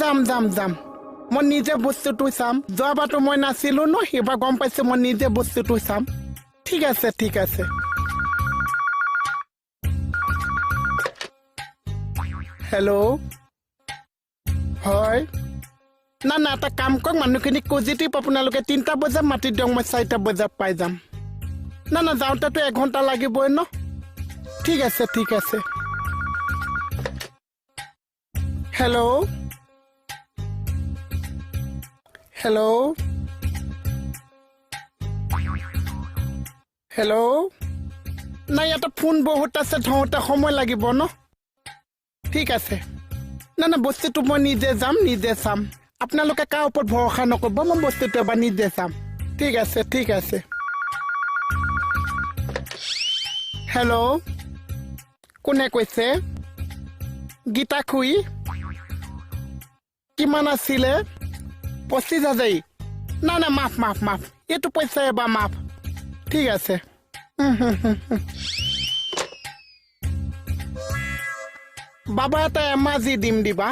যাম যাম যাম মই নিজে বস্তুটো চাম যোৱাবাৰতো মই নাছিলো ন এইবাৰ গম পাইছো মই নিজে বস্তুটো চাম ঠিক আছে হেল্ল' হয় না না এটা কাম কৰক মানুহখিনিক পজিটিভ আপোনালোকে 3টা বজাত মাতি দিয়ক মই 4টা বজাত পাই যাম না না যাওঁতেতো 1 ঘণ্টা লাগিবই ন ঠিক আছে হেল্ল' নাই ইয়াতে ফোন বহুত আছে ধৰোঁতে সময় লাগিব ন ঠিক আছে না না বস্তুটো মই নিজে যাম নিজে চাম আপোনালোকে কাৰ ওপৰত ভৰসা নকৰিব মই বস্তুটো এবাৰ নিজে চাম ঠিক আছে হেল্ল' কোনে কৈছে গীতা খুই কিমান আছিলে 25,000 না না মাফ এইটো পইচা এবাৰ মাফ ঠিক আছে বাবা এটা এমাজি দিম দিবা